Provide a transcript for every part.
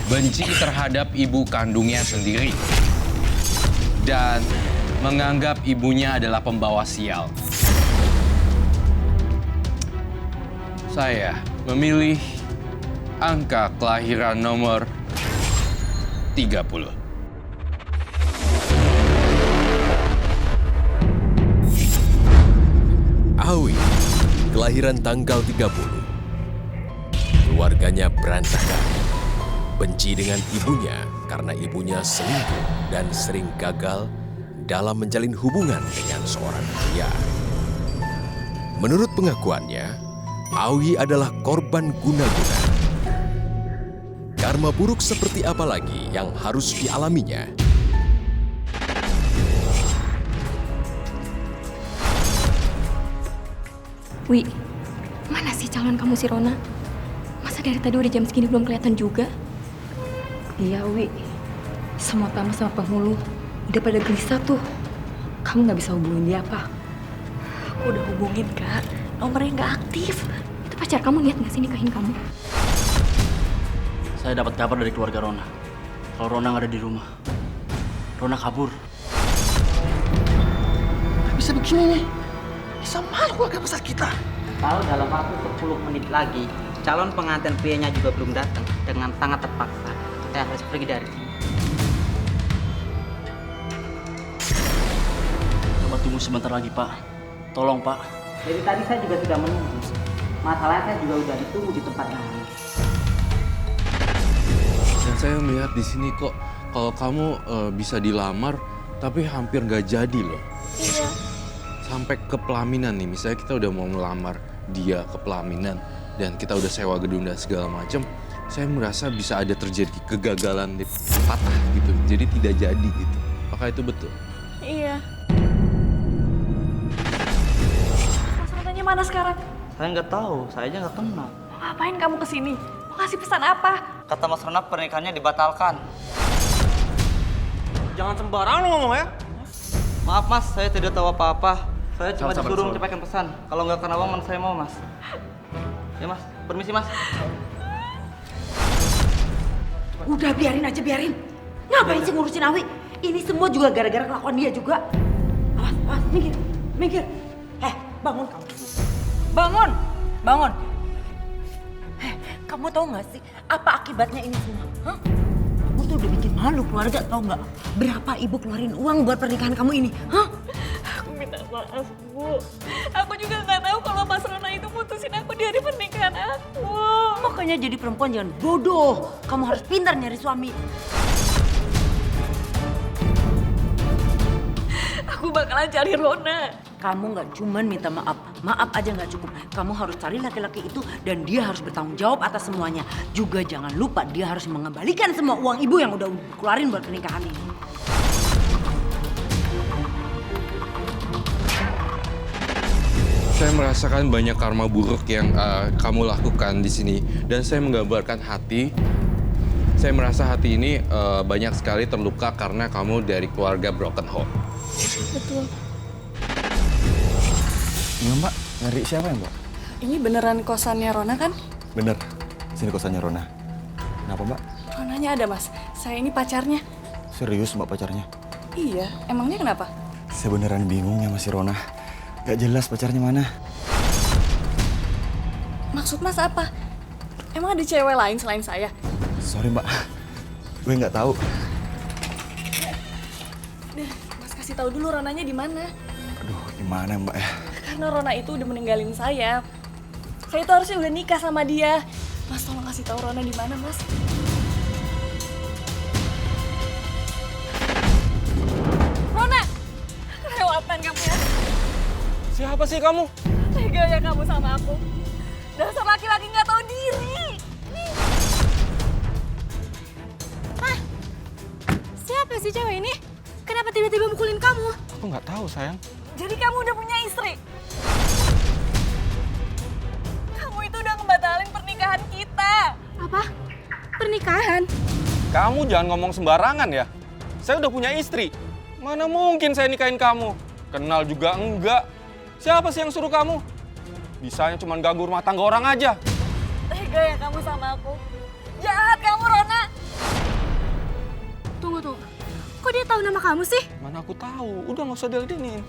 benci terhadap ibu kandungnya sendiri, dan menganggap ibunya adalah pembawa sial. Saya memilih angka kelahiran nomor 30. Awi, kelahiran tanggal 30. Keluarganya berantakan. Benci dengan ibunya karena ibunya selingkuh dan sering gagal dalam menjalin hubungan dengan seorang pria. Menurut pengakuannya, Awi adalah korban guna-guna. Karma buruk seperti apa lagi yang harus dialaminya? Wi, mana sih calon kamu si Rona? Masa dari tadi udah jam segini belum kelihatan juga? Iya, Wi. Semua tamu sama penghulu udah pada gelisah tuh. Kamu nggak bisa hubungin dia apa? Aku udah hubungin, Kak. Nomornya nggak aktif. Itu pacar kamu niat nggak sih nikahin kamu? Saya dapat kabar dari keluarga Rona. Kalau Rona nggak ada di rumah. Rona kabur. Bisa begini nih. Bisa malu keluarga besar kita. Kalau dalam waktu 10 menit lagi, calon pengantin prianya juga belum datang, dengan sangat terpaksa, saya harus pergi dari sini. Coba tunggu sebentar lagi, Pak. Tolong, Pak. Dari tadi saya juga sudah menunggu. Masalahnya saya juga udah ditunggu di tempat yang lain. Dan saya melihat di sini kok kalau kamu bisa dilamar, tapi hampir nggak jadi loh. Iya. Sampai ke pelaminan nih, misalnya kita udah mau melamar dia ke pelaminan dan kita udah sewa gedung dan segala macam, saya merasa bisa ada terjadi kegagalan patah gitu, jadi tidak jadi gitu. Apakah itu betul? Iya. Mas Ronanya mana sekarang? Saya nggak tahu, saya aja nggak kenal. Mau ngapain kamu kesini? Mau ngasih pesan apa? Kata Mas Rona pernikahannya dibatalkan. Jangan sembarangan ngomong ya. Maaf Mas, saya tidak tahu apa-apa. Saya cuma Sabar, disuruh sabar. menyampaikan pesan. Kalau nggak karena uang, saya mau Mas. Ya Mas, permisi Mas. Udah biarin aja, biarin. Ngapain sih ngurusin Awi? Ini semua juga gara-gara kelakuan dia juga. Awas, minggir, minggir. Bangun kamu. Bangun, bangun. Kamu tahu nggak sih apa akibatnya ini semua? Hah? Kamu tuh udah bikin malu keluarga, tahu nggak? Berapa ibu keluarin uang buat pernikahan kamu ini? Hah? Aku minta maaf, Bu. Aku juga nggak tahu kalau Mas Rona itu mutusin aku di hari pernikahan aku. Makanya jadi perempuan jangan bodoh. Kamu harus pintar nyari suami. Aku bakalan cari Rona. Kamu nggak cuman minta maaf, maaf aja nggak cukup. Kamu harus cari laki-laki itu dan dia harus bertanggung jawab atas semuanya. Juga jangan lupa dia harus mengembalikan semua uang ibu yang udah keluarin buat pernikahan ini. Saya merasakan banyak karma buruk yang kamu lakukan di sini, dan saya menggambarkan hati. Saya merasa hati ini banyak sekali terluka karena kamu dari keluarga broken home. Betul. Iya Mbak, nyari siapa ya Mbak? Ini beneran kosannya Rona kan? Bener, sini kosannya Rona. Kenapa Mbak? Ronanya ada, Mas. Saya ini pacarnya. Serius Mbak pacarnya? Iya, emangnya kenapa? Saya beneran bingung ya masih Rona. Gak jelas pacarnya mana. Maksud Mas apa? Emang ada cewek lain selain saya? Sorry Mbak, gue nggak tahu. Mas kasih tahu dulu Ronanya di mana. Aduh, gimana Mbak ya? Karena Rona itu udah meninggalin saya. Saya itu harusnya udah nikah sama dia. Mas tolong kasih tahu Rona di mana, Mas. Rona, kelewatan kamu ya. Siapa sih kamu? Tega ya kamu sama aku. Dasar laki-laki nggak tahu diri. Siapa sih cewek ini? Kenapa tiba-tiba mukulin kamu? Aku nggak tahu sayang. Jadi kamu udah punya istri? Kamu itu udah ngebatalin pernikahan kita. Apa? Pernikahan? Kamu jangan ngomong sembarangan ya. Saya udah punya istri. Mana mungkin saya nikahin kamu? Kenal juga enggak. Siapa sih yang suruh kamu? Bisanya cuma ganggu rumah tangga orang aja. Tega ya kamu sama aku. Jahat kamu, Rona. Tunggu. Kok dia tahu nama kamu sih? Mana aku tahu, udah nggak usah diladenin.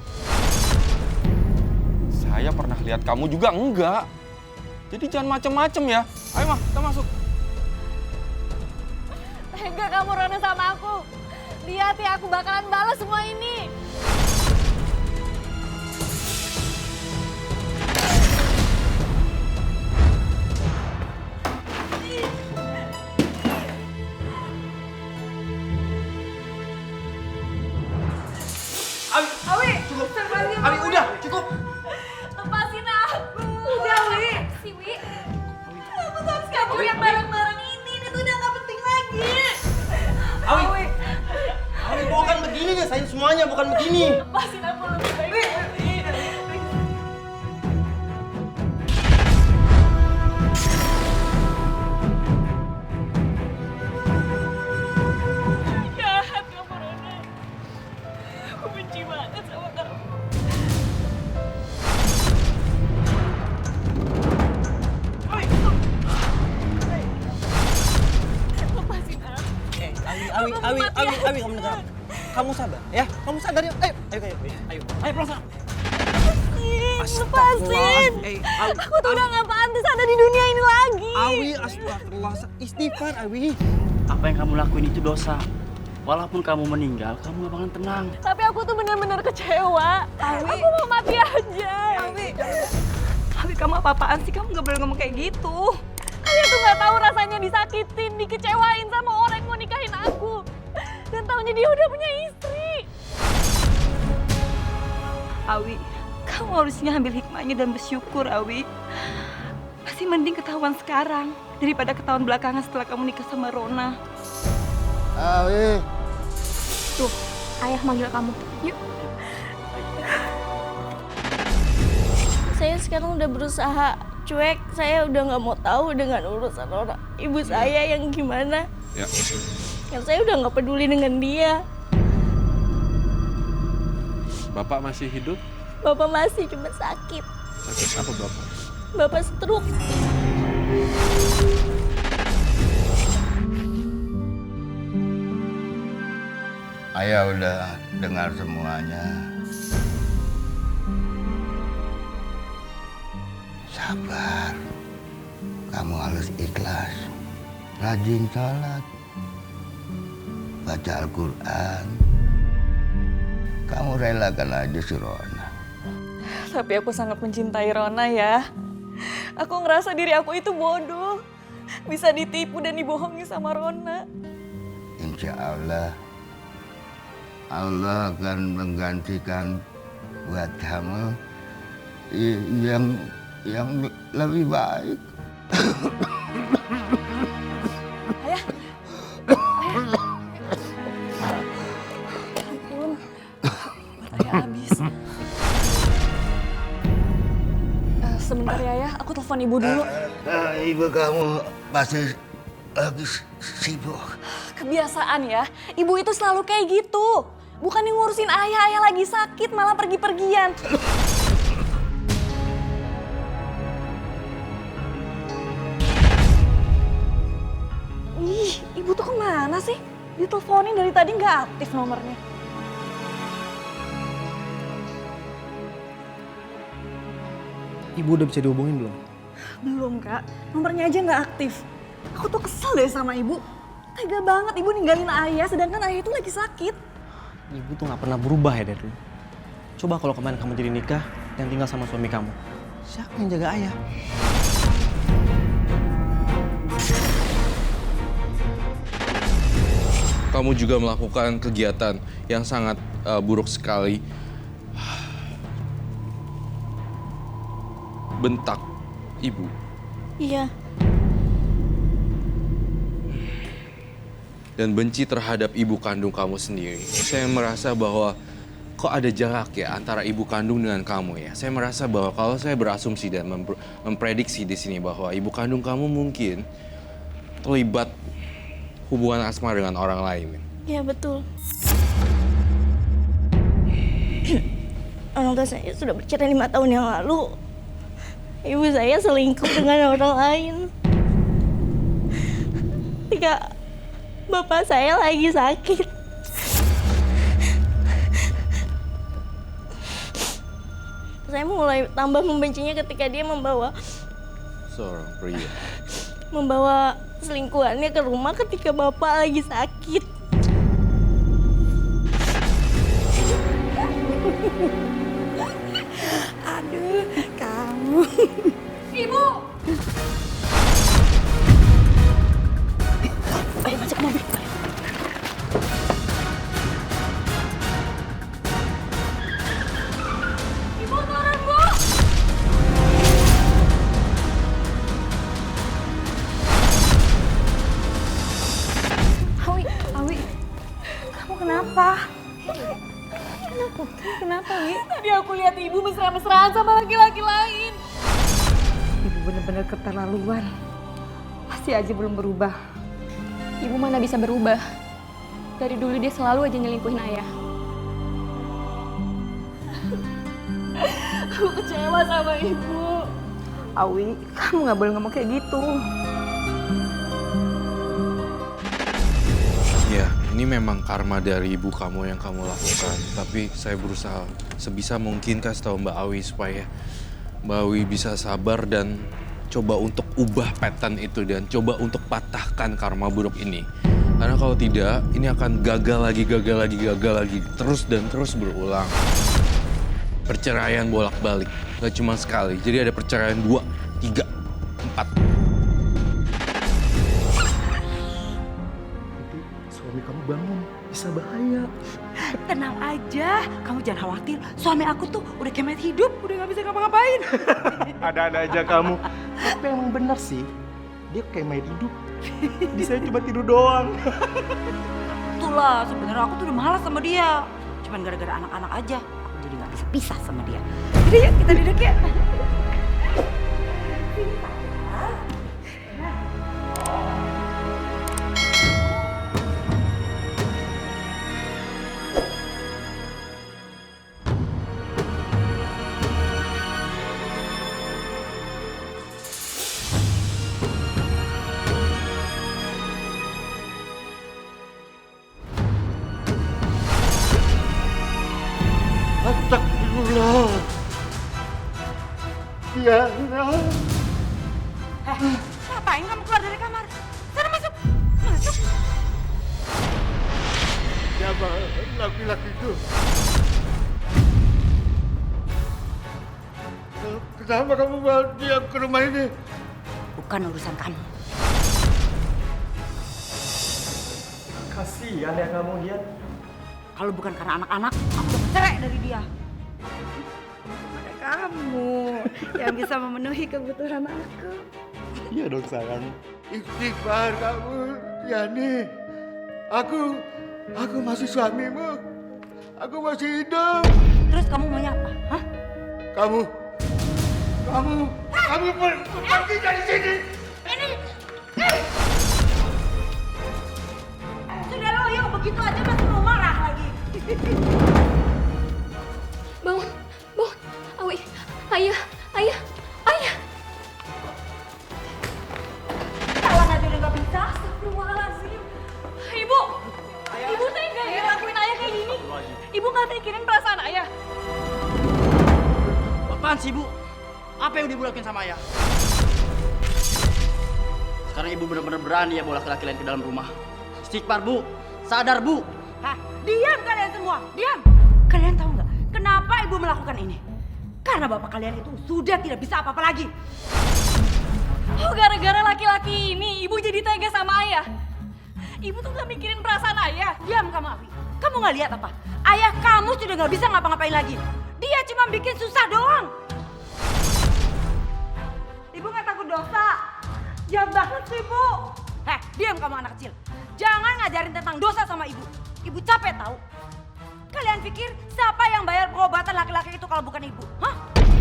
Saya pernah lihat kamu juga enggak. Jadi jangan macem-macem ya. Ayo mah, kita masuk. Tega kamu Rona sama aku. Lihat ya, aku bakalan balas semua ini. Awi, udah, cukup. Lepasin aku. Udah, Wi. Si Wi. Aku tuh harus kabur yang barang-barang ini. Ini tuh udah gak penting lagi. Awi, bukan begini ya, saya semuanya bukan begini. Lepasin aku lebih baik. Jahat kamu, Rona. Aku benci banget sama kamu. Lepasin aku. Awi, kamu dengar. Kamu sabar, ya. Kamu sadar ya. Ayo, pelan. Lepasin. Aku tuh udah gak pantas ada di dunia ini lagi. Awi, astagfirullah. Istighfar, Awi. Apa yang kamu lakuin itu dosa. Walaupun kamu meninggal, kamu gak bakalan tenang. Tapi aku tuh benar-benar kecewa. Aku mau mati aja. Awi, kamu apa-apaan sih? Kamu gak boleh ngomong kayak gitu. Kalian tuh gak tahu rasanya disakitin, dikecewain sama orang yang mau nikahin aku. Dan taunya dia udah punya istri. Awi, kamu harusnya ambil hikmahnya dan bersyukur, Awi. Masih mending ketahuan sekarang daripada ketahuan belakangan setelah kamu nikah sama Rona. Awi. Tuh, ayah manggil kamu. Yuk. Saya sekarang udah berusaha cuek. Saya udah nggak mau tahu dengan urusan orang ibu saya yang gimana. Ya. Yang saya udah nggak peduli dengan dia. Bapak masih hidup? Bapak masih cuma sakit. Sakit apa Bapak? Bapak stroke. Ayah udah dengar semuanya. Sabar. Kamu harus ikhlas. Rajin sholat. Baca Al-Quran. Kamu relakan aja si Rona. Tapi aku sangat mencintai Rona ya. Aku ngerasa diri aku itu bodoh. Bisa ditipu dan dibohongi sama Rona. Insya Allah akan menggantikan buat kamu yang lebih baik. Ayah. Ampun. Ayah habis. Sebentar ya, Ayah. Aku telepon ibu dulu. Ibu kamu pasti lagi sibuk. Kebiasaan ya. Ibu itu selalu kayak gitu. Bukan yang ngurusin ayah lagi sakit, malah pergi-pergian. Ih, ibu tuh kemana sih? Diteleponin dari tadi nggak aktif nomornya. Ibu udah bisa dihubungin belum? Belum, Kak. Nomornya aja nggak aktif. Aku tuh kesel deh sama ibu. Tega banget ibu ninggalin ayah, sedangkan ayah itu lagi sakit. Ibu tuh nggak pernah berubah ya dari dulu. Coba kalau kemarin kamu jadi nikah dan tinggal sama suami kamu, siapa yang jaga ayah? Kamu juga melakukan kegiatan yang sangat buruk sekali. Bentak ibu. Iya. Dan benci terhadap ibu kandung kamu sendiri. Saya merasa bahwa kok ada jarak ya antara ibu kandung dengan kamu ya. Saya merasa bahwa kalau saya berasumsi dan memprediksi di sini bahwa ibu kandung kamu mungkin terlibat hubungan asmara dengan orang lain. Iya, betul. Orang tua saya sudah bercerai 5 tahun yang lalu. Ibu saya selingkuh dengan orang lain. Bapak saya lagi sakit. Saya mulai tambah membencinya ketika dia membawa Seorang pria. selingkuhannya ke rumah ketika bapak lagi sakit. Aduh, kamu. Ibu! Ayo masuk ke mobil. Ibu turun, Bu! Awi, kamu kenapa? Kenapa, Wi? Tadi aku lihat ibu mesra-mesraan sama laki-laki lain. Ibu benar-benar keterlaluan. Masih aja belum berubah. Ibu mana bisa berubah? Dari dulu dia selalu aja nyelingkuhin ayah. Aku kecewa sama ibu. Awi, kamu nggak boleh ngomong kayak gitu. Ya, ini memang karma dari ibu kamu yang kamu lakukan. Tapi saya berusaha sebisa mungkin kasih tahu Mbak Awi supaya Mbak Awi bisa sabar dan coba untuk ubah pattern itu dan coba untuk patahkan karma buruk ini. Karena kalau tidak, ini akan gagal lagi, terus dan terus berulang. Perceraian bolak-balik, gak cuma sekali. Jadi ada perceraian 2, 3, 4. Suami kamu bangun, bisa bahaya. Tenang aja, kamu jangan khawatir. Suami aku tuh udah kemet hidup, udah nggak bisa ngapa-ngapain. Ada-ada aja kamu. Tapi emang bener sih, dia kayak main hidup. Bisa cuma tidur doang. Itulah, sebenarnya aku tuh udah malas sama dia. Cuman gara-gara anak-anak aja, aku jadi nggak bisa pisah sama dia. Jadi yuk kita duduk ya. Astagfirullah. Ya Allah. Ngapain kamu keluar dari kamar? Sana masuk. Masuk. Siapa laki-laki itu? Kenapa kamu bawa dia ke rumah ini? Bukan urusan kamu. Kasihan ya kamu lihat. Kalau bukan karena anak-anak, aku udah cerai dari dia. Ada kamu yang bisa memenuhi kebutuhan aku. Iya dong sayang. Istighfar kamu, Yani. Aku masih suamimu. Aku masih hidup. Terus kamu maunya apa? Hah? Kamu pergi dari sini. Sudah loyo, begitu aja masih mau marah lagi. Bangun, Awi, ayah. Jalan aja udah gak bisa. Astagfirullahaladzim. Ibu tega ya lakuin ayah kayak gini. Ibu nggak mikirin perasaan ayah. Apaan sih, Bu? Apa yang udah Ibu lakuin sama ayah? Sekarang Ibu benar-benar berani ya bawa laki-laki lain ke dalam rumah. Istighfar, Bu. Sadar, Bu. Hah? Diam kalian semua, diam. Kalian tahu nggak kenapa ibu melakukan ini? Karena bapak kalian itu sudah tidak bisa apa-apa lagi. Oh, gara-gara laki-laki ini ibu jadi tega sama ayah. Ibu tuh nggak mikirin perasaan ayah. Diam kamu, Awi. Kamu nggak lihat apa? Ayah kamu sudah nggak bisa ngapa-ngapain lagi. Dia cuma bikin susah doang. Ibu nggak takut dosa? Jahat banget sih, Bu. Heh, diam kamu anak kecil. Jangan ngajarin tentang dosa sama ibu. Ibu capek tahu. Kalian pikir siapa yang bayar pengobatan laki-laki itu kalau bukan ibu? Hah?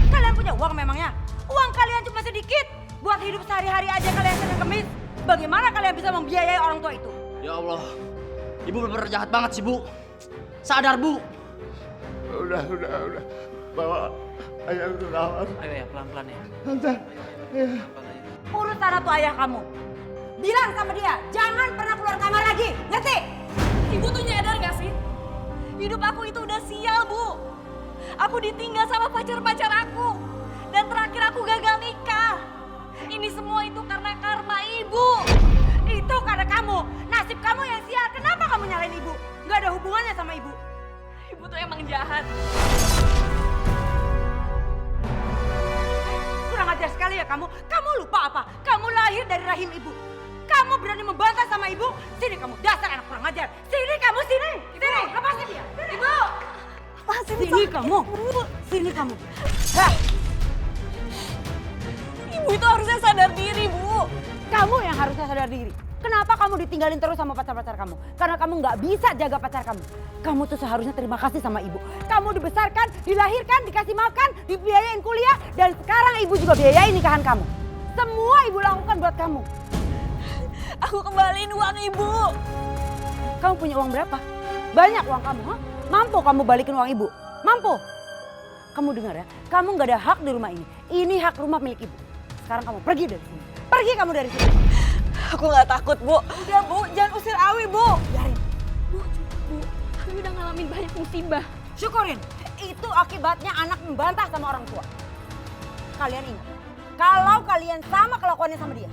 Kalian punya uang memangnya? Uang kalian cuma sedikit. Buat hidup sehari-hari aja kalian senang kemis. Bagaimana kalian bisa membiayai orang tua itu? Ya Allah. Ibu benar-benar jahat banget sih, Bu. Sadar, Bu. Udah. Bawa ayah ke kamar. Ayo ya, pelan-pelan ya. Tante, ya. Urus sana tuh ayah kamu. Bilang sama dia, jangan pernah keluar kamar lagi. Ngerti? Ibu tuh nyadar gak sih? Hidup aku itu udah sial, Bu. Aku ditinggal sama pacar-pacar aku. Dan terakhir aku gagal nikah. Ini semua itu karena karma ibu. Itu karena kamu. Nasib kamu yang sial. Kenapa kamu nyalain ibu? Gak ada hubungannya sama ibu. Ibu tuh emang jahat. Kurang ajar sekali ya kamu. Kamu lupa apa? Kamu lahir dari rahim ibu. Kamu berani membantah sama ibu? Sini kamu, dasar anak kurang ajar. Sini kamu, sini. Sini, lepasin dia. Ibu. Sini kamu. Sini kamu. Hah? Ibu itu harusnya sadar diri, Bu. Kamu yang harusnya sadar diri. Kenapa kamu ditinggalin terus sama pacar-pacar kamu? Karena kamu nggak bisa jaga pacar kamu. Kamu tuh seharusnya terima kasih sama ibu. Kamu dibesarkan, dilahirkan, dikasih makan, dibiayain kuliah, dan sekarang ibu juga biayain nikahan kamu. Semua ibu lakukan buat kamu. Aku kembaliin uang ibu. Kamu punya uang berapa? Banyak uang kamu, ha? Mampu kamu balikin uang ibu? Mampu? Kamu dengar ya, kamu nggak ada hak di rumah ini. Ini hak rumah milik ibu. Sekarang kamu pergi dari sini. Pergi kamu dari sini. Aku nggak takut, Bu. Udah, Bu, jangan usir Awi, Bu. Biarin. Bu, Awi udah ngalamin banyak musibah. Syukurin, itu akibatnya anak membantah sama orang tua. Kalian ingat, kalau kalian sama kelakuannya sama dia,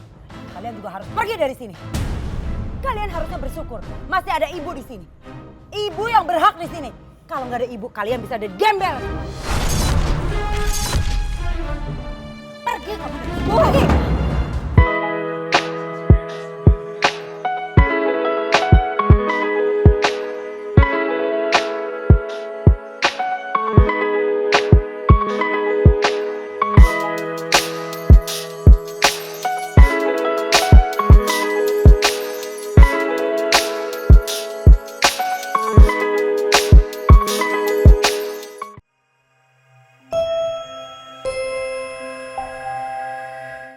kalian juga harus pergi dari sini. Kalian harusnya bersyukur, masih ada ibu di sini. Ibu yang berhak di sini. Kalau nggak ada ibu, kalian bisa ada gembel.